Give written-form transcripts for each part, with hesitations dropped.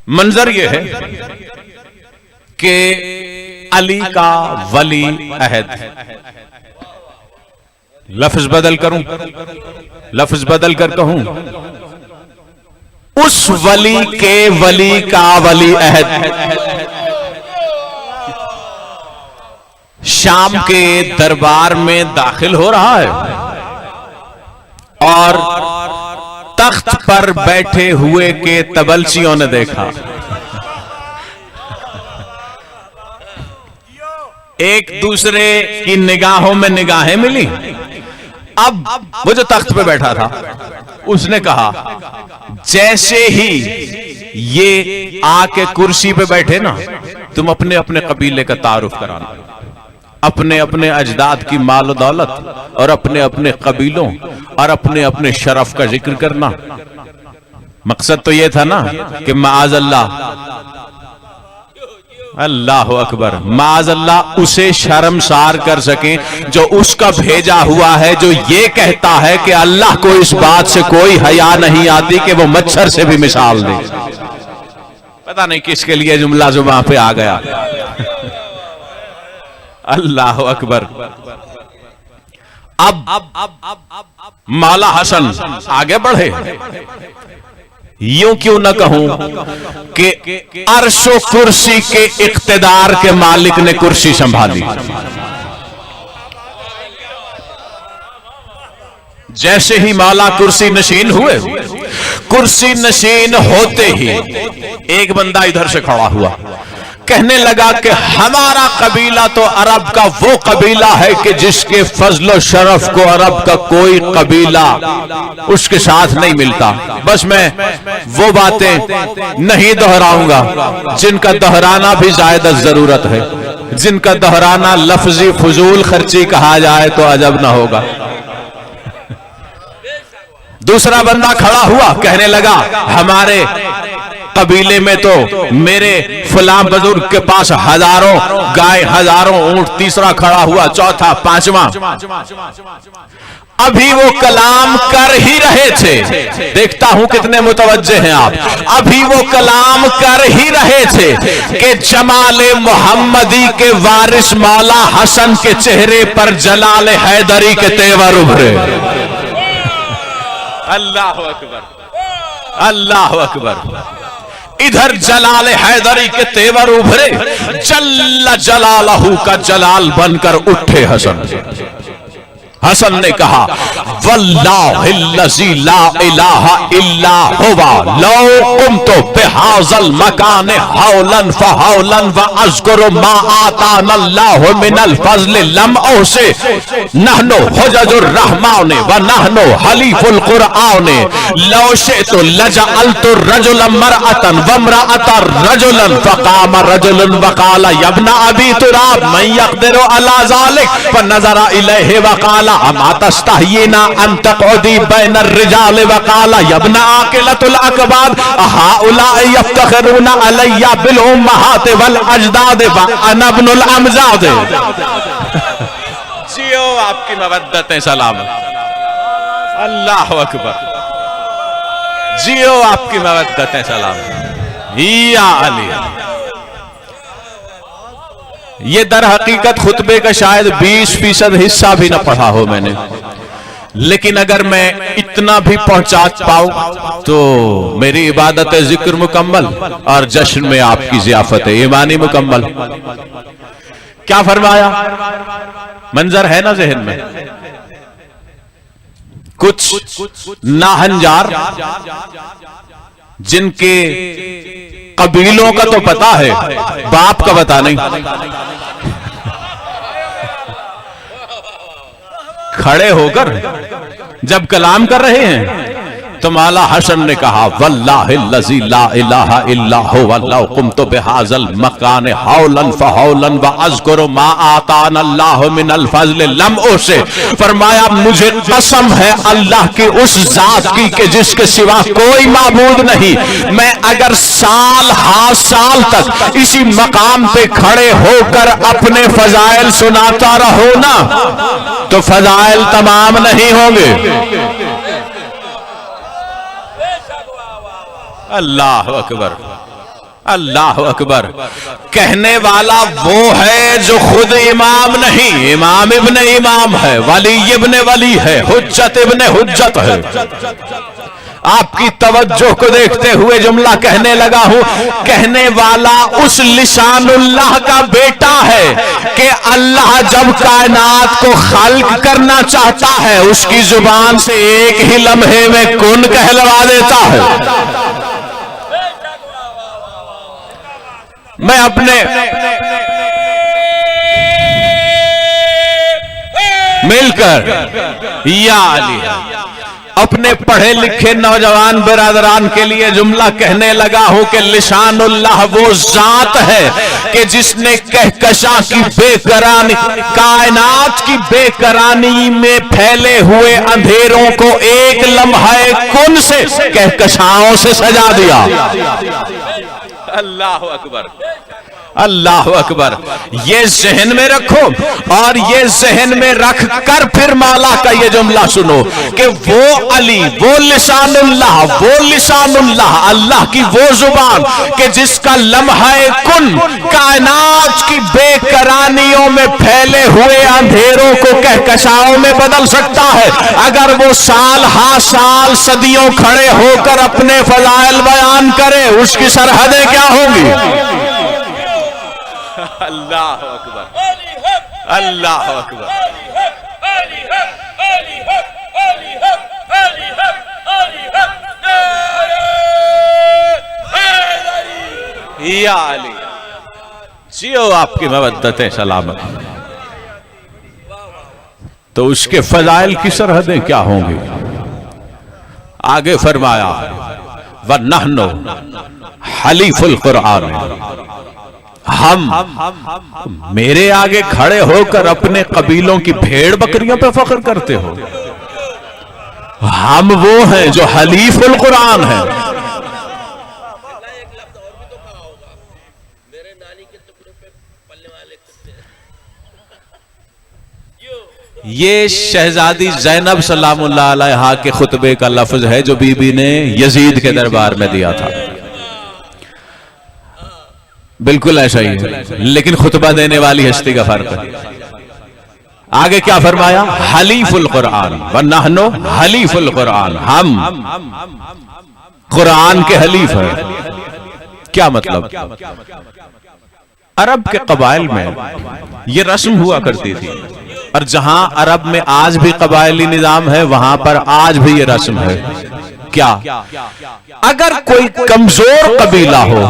منظر یہ ہے کہ علی کا ولی عہد، لفظ بدل کروں، لفظ بدل کر کہوں، اس ولی کے ولی کا ولی عہد شام کے دربار میں داخل ہو رہا ہے اور تخت پر بیٹھے ہوئے کے تبلچیوں نے دیکھا، ایک دوسرے کی نگاہوں میں نگاہیں ملی۔ اب وہ جو تخت پہ بیٹھا تھا اس نے کہا جیسے ہی یہ آ کے کرسی پہ بیٹھے نا، تم اپنے اپنے قبیلے کا تعارف کرانا، اپنے اپنے اجداد کی مال و دولت اور اپنے اپنے قبیلوں اور اپنے اپنے شرف کا ذکر کرنا۔ مقصد تو یہ تھا نا کہ معاذ اللہ، اللہ اکبر، معاذ اللہ اسے شرمسار کر سکیں جو اس کا بھیجا ہوا ہے، جو یہ کہتا ہے کہ اللہ کو اس بات سے کوئی حیا نہیں آتی کہ وہ مچھر سے بھی مثال دے۔ پتہ نہیں کس کے لیے جملہ زبان پہ آ گیا۔ اللہ اکبر۔ اب مولا حسن آگے بڑھے، یوں کیوں نہ کہوں کہ عرش و کرسی کے اقتدار کے مالک نے کرسی سنبھالی۔ جیسے ہی مولا کرسی نشین ہوئے، کرسی نشین ہوتے ہی ایک بندہ ادھر سے کھڑا ہوا، کہنے لگا کہ ہمارا قبیلہ تو عرب کا وہ قبیلہ ہے کہ جس کے فضل و شرف کو عرب کا کوئی قبیلہ اس کے ساتھ نہیں ملتا۔ بس میں وہ باتیں نہیں دہراؤں گا جن کا دہرانا بھی زائد ضرورت ہے، جن کا دہرانا لفظی فضول خرچی کہا جائے تو عجب نہ ہوگا۔ دوسرا بندہ کھڑا ہوا، کہنے لگا ہمارے قبیلے میں تو میرے فلاں بزرگ کے پاس ہزاروں گائے، ہزاروں اونٹ۔ تیسرا کھڑا ہوا، چوتھا، پانچواں۔ ابھی وہ کلام کر ہی رہے تھے، دیکھتا ہوں کتنے متوجہ ہیں آپ، ابھی وہ کلام کر ہی رہے تھے کہ جمال محمدی کے وارث مولا حسن کے چہرے پر جلال حیدری کے تیور ابھرے۔ اللہ اکبر، اللہ اکبر۔ ادھر جلال حیدری کے تیور ابھرے، جل جلالہ کا جلال بن کر اٹھے حسن۔ حسن نے کہا واللہ الذی لا الہ الا ہوا لو قمت بہذا المکان حولا فحولا واذکر ما آتانا اللہ من الفضل لم اوصِ نحن حجج الرحمن ونحن حلیف القرآن لو شئت لجعلت الرجل مرأة وامرأة رجلا فقام رجل وقال یا ابن ابی تراب من یقدر علی ذلک فنظر الیہ وقال اما تستحیینا ان تقعدی بین الرجال وقال یا ابن عاقلۃ الاکباد ہؤلاء یفتخرون علی بالامہات والاجداد وانا ابن الامزاد۔ جیو آپ کی مودتیں سلامت، اللہ اکبر، جیو آپ کی مودتیں سلامت یا علی۔ یہ در حقیقت خطبے کا شاید 20% حصہ بھی نہ پڑھا ہو میں نے، لیکن اگر میں اتنا بھی پہنچا پاؤں تو میری عبادت ذکر مکمل اور جشن میں آپ کی ضیافت ایمانی مکمل۔ کیا فرمایا؟ منظر ہے نا ذہن میں؟ کچھ ناہنجار جن کے قبیلوں کا تو پتا ہے، باپ کا پتا نہیں، کھڑے ہو کر جب کلام کر رہے ہیں تو مولا حسن نے کہا واللہ الذی لا الہ الا هو لو قمت بهذا المکان حولا فحولا واذکر ما آتانا اللہ من الفضل لم اوصِ۔ فرمایا مجھے قسم ہے اللہ کی اس ذات کی کہ جس کے سوا کوئی معبود نہیں، میں اگر سال ہا سال تک اسی مقام پہ کھڑے ہو کر اپنے فضائل سناتا رہو نا تو فضائل تمام نہیں ہوں گے۔ اللہ اکبر، اللہ اکبر. کہنے والا وہ ہے جو خود امام نہیں، امام ابن امام ہے، ولی ابن ولی ہے، حجت ابن حجت ہے. آپ کی توجہ کو دیکھتے ہوئے جملہ کہنے لگا ہوں. کہنے والا اس لسان اللہ کا بیٹا ہے کہ اللہ جب کائنات کو خلق کرنا چاہتا ہے اس کی زبان سے ایک ہی لمحے میں کن کہلوا دیتا ہے. میں اپنے مل کر یا علی اپنے پڑھے لکھے نوجوان برادران کے لیے جملہ کہنے لگا ہوں کہ لسان اللہ وہ ذات ہے کہ جس نے کہکشاں کی بے قرانی، کائنات کی بے قرانی میں پھیلے ہوئے اندھیروں کو ایک لمحہ کن سے کہکشاؤں سے سجا دیا. اللہ اکبر، اللہ اکبر. یہ ذہن میں رکھو اور یہ ذہن میں رکھ کر پھر مولا کا یہ جملہ سنو کہ وہ علی، وہ لسان اللہ، وہ لسان اللہ، اللہ کی وہ زبان کہ جس کا لمحہ کن کائنات کی بے قرانیوں میں پھیلے ہوئے اندھیروں کو کہکشاؤں میں بدل سکتا ہے. اگر وہ سال ہا سال صدیوں کھڑے ہو کر اپنے فضائل بیان کرے اس کی سرحدیں کیا ہوں گی؟ اللہ اکبر، اللہ اکبر. یا علی جیو آپ کی مودت سلامت. تو اس کے فضائل کی سرحدیں کیا ہوں گی؟ آگے فرمایا وَنَحْنُ حلیف القرآن. ہم میرے آگے کھڑے ہو کر اپنے قبیلوں کی بھیڑ بکریوں پہ فخر کرتے ہو. ہم وہ ہیں جو حلیف القرآن ہیں. یہ شہزادی زینب سلام اللہ علیہا کے خطبے کا لفظ ہے جو بی بی نے یزید کے دربار میں دیا تھا. بالکل ایسا ہی ہے لیکن خطبہ دینے والی ہستی کا فرق ہے. آگے کیا فرمایا؟ حلیف القرآن وَنَحْنُ حلیف القرآن. ہم قرآن کے حلیف ہیں. کیا مطلب؟ عرب کے قبائل میں یہ رسم ہوا کرتی تھی اور جہاں عرب میں آج بھی قبائلی نظام ہے وہاں پر آج بھی یہ رسم ہے. کیا؟ اگر کوئی کمزور قبیلہ ہو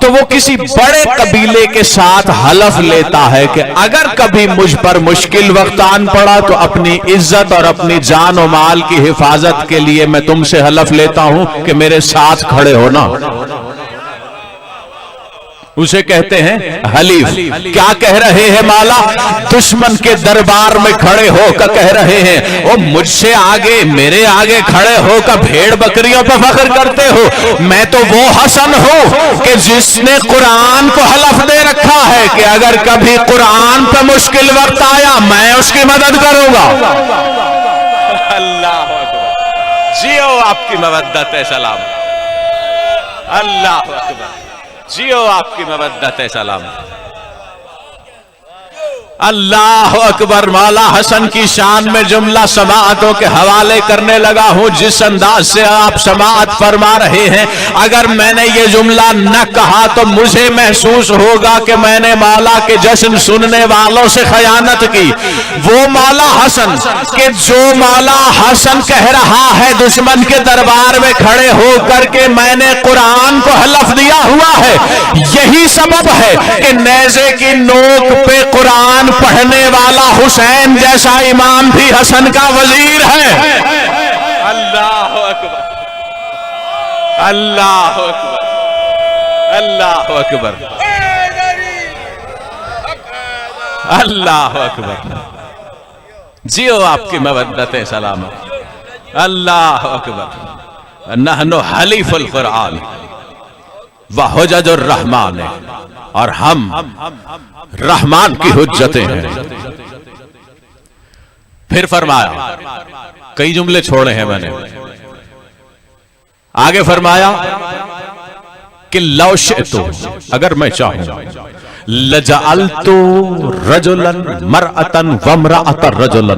تو وہ کسی بڑے قبیلے کے ساتھ حلف لیتا ہے کہ اگر کبھی مجھ پر مشکل وقت آن پڑا تو اپنی عزت اور اپنی جان و مال کی حفاظت کے لیے میں تم سے حلف لیتا ہوں کہ میرے ساتھ کھڑے ہونا. اسے کہتے ہیں حلیف. کیا کہہ رہے ہیں مولا؟ دشمن کے دربار میں کھڑے ہو کر کہہ رہے ہیں وہ مجھ سے آگے، میرے آگے کھڑے ہو کر بھیڑ بکریوں پہ فخر کرتے ہو. میں تو وہ حسن ہوں کہ جس نے قرآن کو حلف دے رکھا ہے کہ اگر کبھی قرآن پہ مشکل وقت آیا میں اس کی مدد کروں گا. اللہ اکبر. جیو آپ کی مودت سلام. اللہ اکبر. جیو آپ کی مودت سلام. اللہ اکبر. مولا حسن کی شان میں جملہ سماعتوں کے حوالے کرنے لگا ہوں جس انداز سے آپ سماعت فرما رہے ہیں. اگر میں نے یہ جملہ نہ کہا تو مجھے محسوس ہوگا کہ میں نے مولا کے جشن سننے والوں سے خیانت کی. وہ مولا حسن کہ جو مولا حسن کہہ رہا ہے دشمن کے دربار میں کھڑے ہو کر کے میں نے قرآن کو حلف دیا ہوا ہے، یہی سبب ہے کہ نیزے کی نوک پہ قرآن پڑھنے والا حسین جیسا امام بھی حسن کا وزیر ہے. اللہ اکبر. اللہ اکبر. اللہ اکبر. اللہ اکبر. جیو آپ کی مودت سلام. اللہ اکبر. نحن حلیف القرآن وحجج الرحمن. اور ہم رحمان کی حجتیں ہیں. پھر فرمایا، کئی جملے چھوڑے ہیں میں نے. آگے فرمایا کہ لو شئتو اگر میں چاہوں لجعلتو رجلا مرأتا وامرأتا رجلا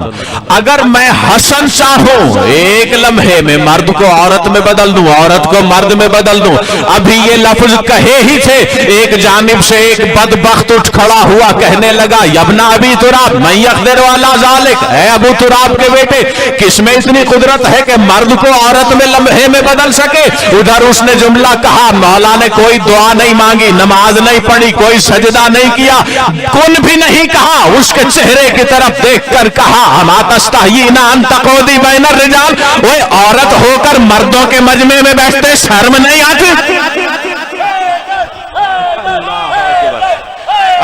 اگر میں حسن چاہوں ایک لمحے میں مرد کو عورت میں بدل دوں عورت کو مرد میں بدل دوں. ابھی یہ لفظ کہے ہی تھے ایک جانب سے ایک بدبخت اٹھ کھڑا ہوا کہنے لگا یبنا ابی تراب من یقدر علی ذلک اے ابو تراب کے بیٹے کس میں اتنی قدرت ہے کہ مرد کو عورت میں لمحے میں بدل سکے. ادھر اس نے جملہ کہا مولا نے کوئی دعا نہیں مانگی نماز نہیں پڑھی کوئی سجدہ نہیں کیا کن بھی نہیں کہا اس کے چہرے کی طرف دیکھ کر کہا اما تستحیین ان تقعدی بین الرجال وہ عورت ہو کر مردوں کے مجمع میں بیٹھتے شرم نہیں آتی.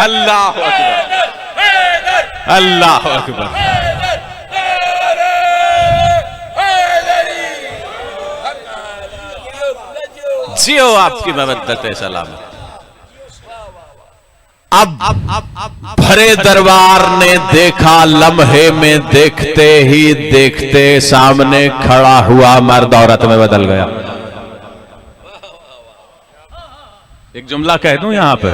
اللہ اکبر اللہ اکبر. جیو آپ کی مودت سلامت. اب بھرے دربار نے دیکھا لمحے میں دیکھتے ہی دیکھتے سامنے کھڑا ہوا مرد عورت میں بدل گیا. ایک جملہ کہہ دوں یہاں پہ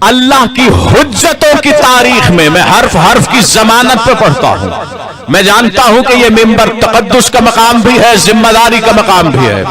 اللہ کی حجتوں کی تاریخ میں حرف حرف کی ضمانت پہ پڑھتا ہوں. میں جانتا ہوں کہ یہ منبر تقدس کا مقام بھی ہے ذمہ داری کا مقام بھی ہے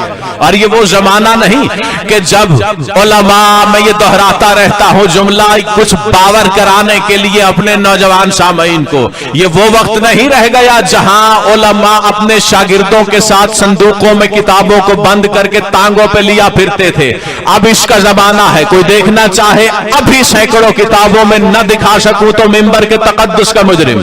اور یہ وہ زمانہ نہیں کہ جب علماء میں یہ دہراتا رہتا ہوں جملہ کچھ باور کرانے کے لیے اپنے نوجوان سامعین کو. یہ وہ وقت نہیں رہ گیا جہاں علماء اپنے شاگردوں کے ساتھ صندوقوں میں کتابوں کو بند کر کے ٹانگوں پہ لیا پھرتے تھے. اب اس کا زمانہ ہے کوئی دیکھنا چاہے ابھی سینکڑوں کتابوں میں نہ دکھا سکوں تو منبر کے تقدس کا مجرم.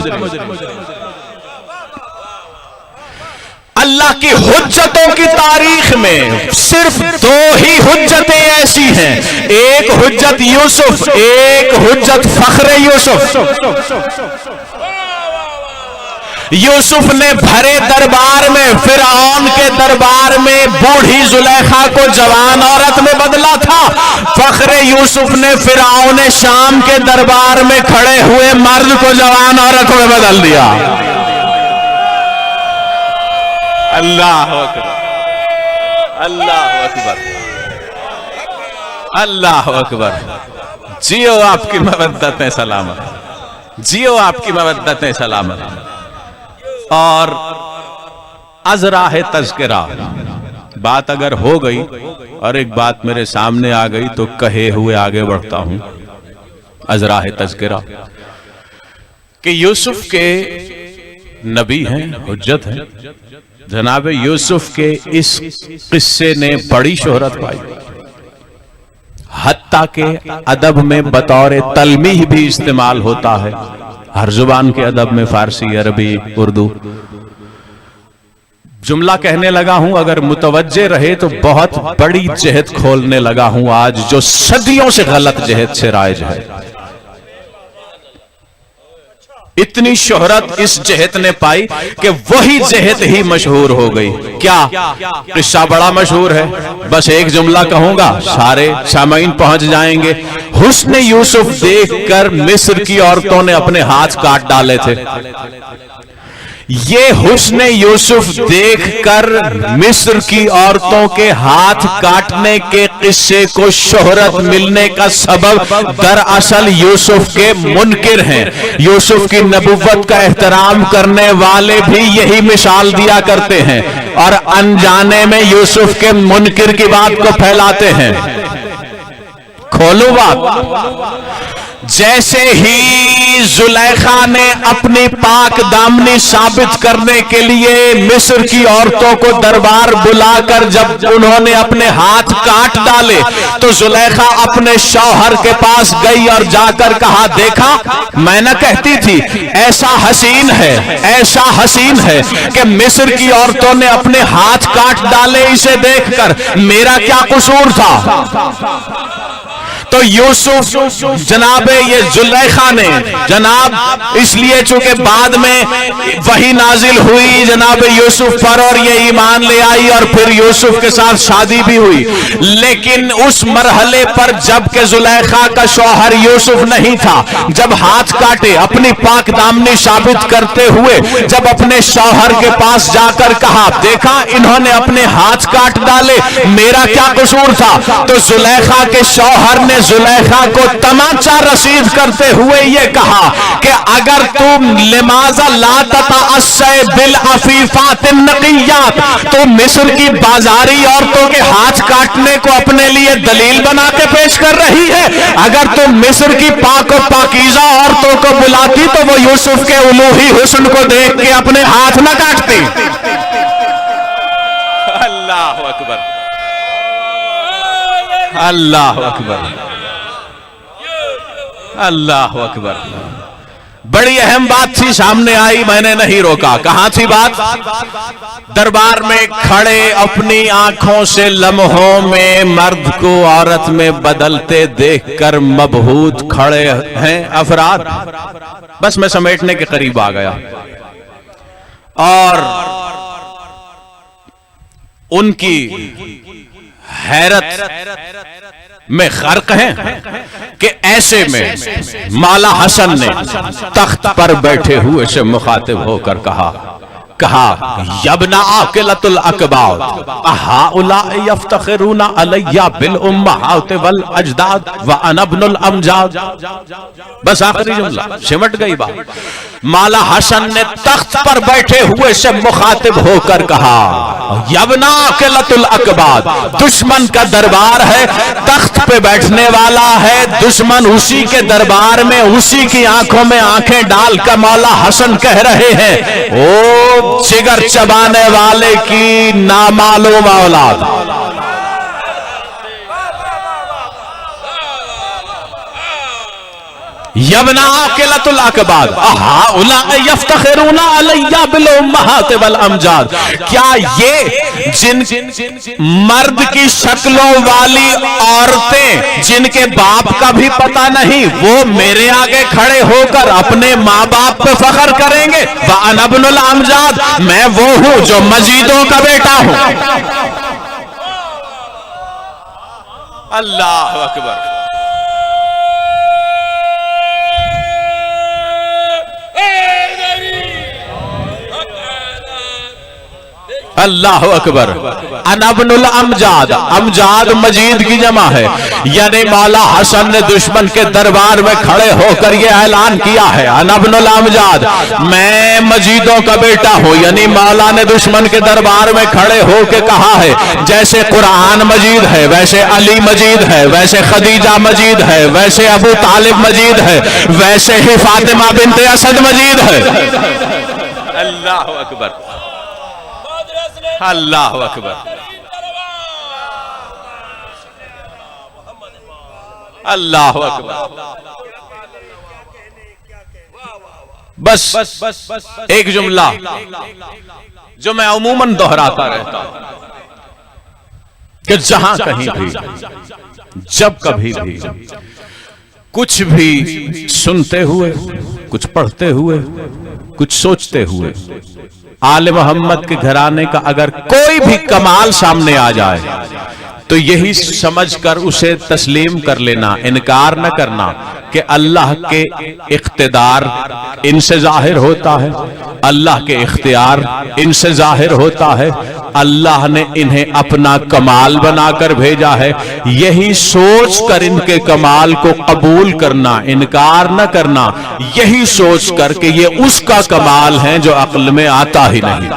اللہ کی حجتوں کی تاریخ میں صرف دو ہی حجتیں ایسی ہیں ایک حجت یوسف ایک حجت فخر یوسف. یوسف نے بھرے دربار میں فرعون کے دربار میں بوڑھی زلیخا کو جوان عورت میں بدلا تھا. فخر یوسف نے فرعون شام کے دربار میں کھڑے ہوئے مرد کو جوان عورت میں بدل دیا. اللہ اکبر اللہ اکبر اللہ اکبر. جیو آپ کی مودتیں سلامت جیو آپ کی مودتیں سلامت. اور از راہ تذکرہ بات اگر ہو گئی اور ایک بات میرے سامنے آ گئی تو کہے ہوئے آگے بڑھتا ہوں. از راہ تذکرہ کہ یوسف کے نبی ہیں حجت ہیں. جناب یوسف کے اس قصے نے بڑی شہرت پائی حتیٰ کہ ادب میں بطور تلمیح بھی استعمال ہوتا ہے ہر زبان کے ادب میں فارسی عربی اردو. جملہ کہنے لگا ہوں اگر متوجہ رہے تو بہت بڑی جہت کھولنے لگا ہوں آج جو صدیوں سے غلط جہت سے رائج ہے. اتنی شہرت اس جہت نے پائی کہ وہی جہت ہی مشہور ہو گئی. کیا قصہ بڑا مشہور ہے بس ایک جملہ کہوں گا سارے سامعین پہنچ جائیں گے. حسن یوسف دیکھ کر مصر کی عورتوں نے اپنے ہاتھ کاٹ ڈالے تھے. یہ حسن یوسف دیکھ کر مصر کی عورتوں کے ہاتھ کاٹنے کے قصے کو شہرت ملنے کا سبب دراصل یوسف کے منکر ہیں. یوسف کی نبوت کا احترام کرنے والے بھی یہی مثال دیا کرتے ہیں اور انجانے میں یوسف کے منکر کی بات کو پھیلاتے ہیں. کھولو بات. جیسے ہی زلیخا نے اپنی پاک دامنی ثابت کرنے کے لیے مصر کی عورتوں کو دربار بلا کر جب انہوں نے اپنے ہاتھ کاٹ ڈالے تو زلیخا اپنے شوہر کے پاس گئی اور جا کر کہا دیکھا میں نہ کہتی تھی ایسا حسین ہے کہ مصر کی عورتوں نے اپنے ہاتھ کاٹ ڈالے اسے دیکھ کر میرا کیا قصور تھا. تو یوسف جناب یہ زلیخا نے جناب اس لیے چونکہ بعد میں وحی نازل ہوئی جناب یوسف پر اور یہ ایمان لے آئی اور پھر یوسف کے ساتھ شادی بھی ہوئی، لیکن اس مرحلے پر جب کہ زلیخا کا شوہر یوسف نہیں تھا، جب ہاتھ کاٹے اپنی پاک دامنی ثابت کرتے ہوئے جب اپنے شوہر کے پاس جا کر کہا دیکھا انہوں نے اپنے ہاتھ کاٹ ڈالے، میرا کیا قصور تھا، تو زلیخا کے شوہر نے زلیخا کو تمانچہ رسید کرتے ہوئے یہ کہا کہ اگر تم لماذا لا تتعصی بالعفیفات النقیات، تو مصر کی بازاری عورتوں کے ہاتھ کاٹنے کو اپنے لیے دلیل بنا کے پیش کر رہی ہے؟ اگر تم مصر کی پاک و پاکیزہ عورتوں کو بلاتی تو وہ یوسف کے الوہی حسن کو دیکھ کے اپنے ہاتھ نہ کاٹتی۔ اللہ اکبر، اللہ اکبر، اللہ اکبر۔ بڑی اہم بات تھی، سامنے آئی، میں نے نہیں روکا۔ کہاں تھی بات؟ دربار میں کھڑے اپنی آنکھوں سے لمحوں میں مرد کو عورت میں بدلتے دیکھ کر مبہوت کھڑے ہیں افراد۔ بس میں سمیٹنے کے قریب آ گیا اور ان کی حیرت میں غرق ہیں کہ ایسے میں مولا حسن نے تخت پر بیٹھے ہوئے سے مخاطب ہو کر کہا یبن عاقلۃ الاکباد اہؤلاء یفتخرون علی بالامہات والاجداد وانا ابن الامجاد۔ بس آخری جملہ، سمٹ گئی بات۔ مولا حسن نے تخت پر بیٹھے ہوئے سے مخاطب ہو کر کہا یبن عاقلۃ الاکباد، دشمن کا دربار ہے، تخت پہ بیٹھنے والا ہے دشمن، اسی کے دربار میں اسی کی آنکھوں میں آنکھیں ڈال کر مولا حسن کہہ رہے ہیں او جگر چبانے والے کی نامعلوم اولاد۔ یبن عاقلۃ الاکباد اہؤلاء یفتخرون علی بالامہات والامجاد، کیا یہ جن مرد کی شکلوں والی عورتیں جن کے باپ کا بھی پتہ نہیں وہ میرے آگے کھڑے ہو کر اپنے ماں باپ پہ فخر کریں گے؟ وانا ابن الامجاد، میں وہ ہوں جو مجیدوں کا بیٹا ہوں۔ اللہ اکبر، اللہ اکبر۔ انا ابن الامجاد، امجاد مجید کی جمع ہے، یعنی مولا حسن نے دشمن کے دربار میں کھڑے ہو کر یہ اعلان کیا ہے انا ابن الامجاد، میں مجیدوں کا بیٹا ہوں، یعنی مولا نے دشمن کے دربار میں کھڑے ہو کے کہا ہے جیسے قرآن مجید ہے ویسے علی مجید ہے، ویسے خدیجہ مجید ہے، ویسے ابو طالب مجید ہے، ویسے ہی فاطمہ بنت اسد مجید ہے۔ اللہ اکبر، اللہ اکبر، اللہ اکبر۔ بس ایک جملہ جو میں عموماً دہراتا رہتا ہوں کہ جہاں کہیں بھی جب کبھی بھی کچھ بھی سنتے ہوئے، کچھ پڑھتے ہوئے، کچھ سوچتے ہوئے آل محمد کے گھرانے کا اگر کوئی بھی کمال سامنے آ جائے تو یہی سمجھ کر اسے تسلیم کر لینا، انکار نہ کرنا کہ اللہ کے اقتدار ان سے ظاہر ہوتا ہے، اللہ کے اختیار ان سے ظاہر ہوتا ہے، اللہ نے انہیں اپنا کمال بنا کر بھیجا ہے، یہی سوچ کر ان کے کمال کو قبول کرنا، انکار نہ کرنا، یہی سوچ کر کہ یہ اس کا کمال ہے جو عقل میں آتا ہی نہیں۔